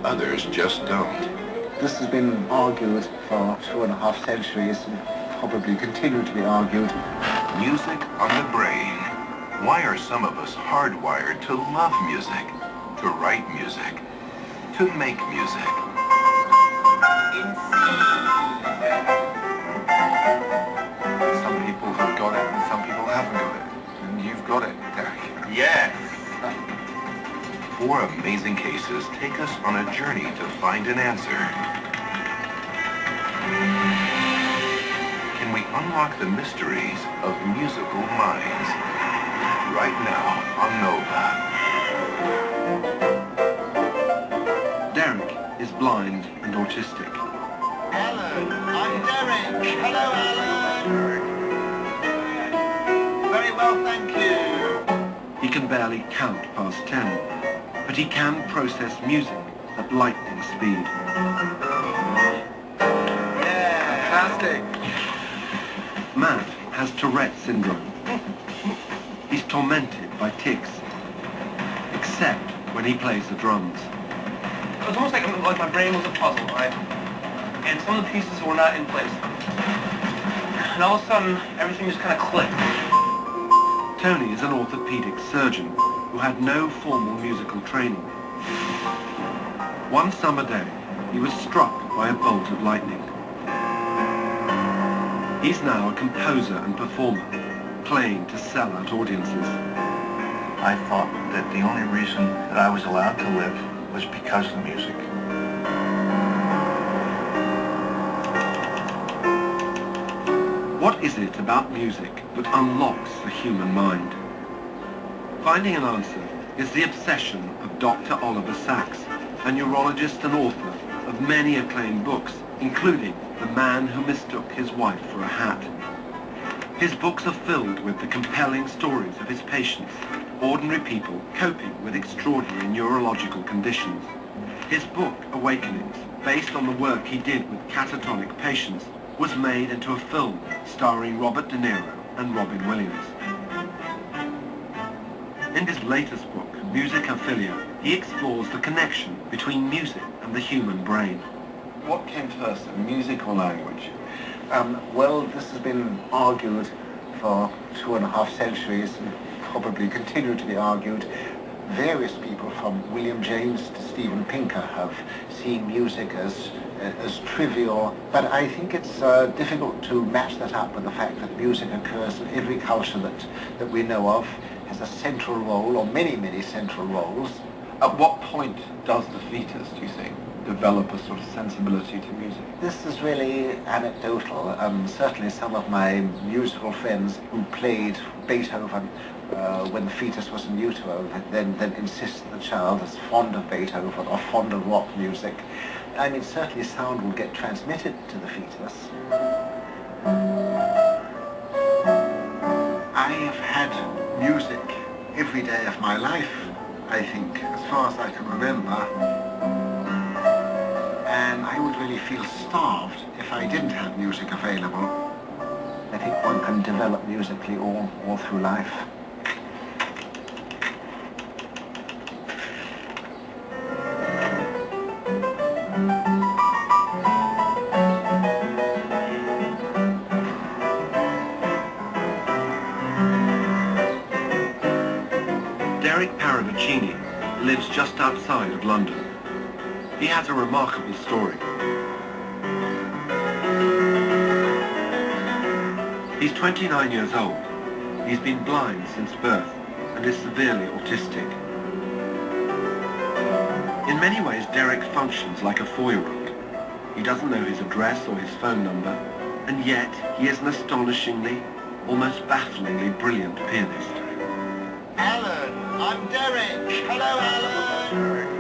others just don't. This has been argued for 2.5 centuries and probably continue to be argued. Music on the brain. Why are some of us hardwired to love music, to write music, to make music? Some people have got it and some people haven't got it. And you've got it, Derek. Yes! 4 amazing cases take us on a journey to find an answer. Can we unlock the mysteries of musical minds? Right now on Nova. Derek is blind and autistic. Alan, I'm Derek. Hello, Alan. Very well, thank you. He can barely count past 10, but he can process music at lightning speed. Yeah. Fantastic. Matt has Tourette syndrome. He's tormented by tics, except when he plays the drums. It was almost like my brain was a puzzle, right? And some of the pieces were not in place. And all of a sudden, everything just kind of clicked. Tony is an orthopedic surgeon who had no formal musical training. One summer day, he was struck by a bolt of lightning. He's now a composer and performer, playing to sell out audiences. I thought that the only reason that I was allowed to live was because of the music. What is it about music that unlocks the human mind? Finding an answer is the obsession of Dr. Oliver Sacks, a neurologist and author of many acclaimed books, including The Man Who Mistook His Wife for a Hat. His books are filled with the compelling stories of his patients, ordinary people coping with extraordinary neurological conditions. His book, Awakenings, based on the work he did with catatonic patients, was made into a film starring Robert De Niro and Robin Williams. In his latest book, Musicophilia, he explores the connection between music and the human brain. What came first, music or language? Well, this has been argued for 2.5 centuries and probably continue to be argued. Various people from William James to Steven Pinker have seen music as trivial, but I think it's difficult to match that up with the fact that music occurs in every culture that we know of, has a central role, or many central roles. At what point does the fetus, do you think, develop a sort of sensibility to music? This is really anecdotal. Certainly some of my musical friends who played Beethoven when the fetus was in utero then insist the child is fond of Beethoven or fond of rock music. I mean, certainly sound will get transmitted to the fetus. I have had music every day of my life, I think, as far as I can remember. And I would really feel starved if I didn't have music available. I think one can develop musically all through life. Derek Paravicini lives just outside of London. He has a remarkable story. He's 29 years old. He's been blind since birth and is severely autistic. In many ways, Derek functions like a 4-year-old. He doesn't know his address or his phone number, and yet he is an astonishingly, almost bafflingly brilliant pianist. Alan, I'm Derek. Hello, Alan.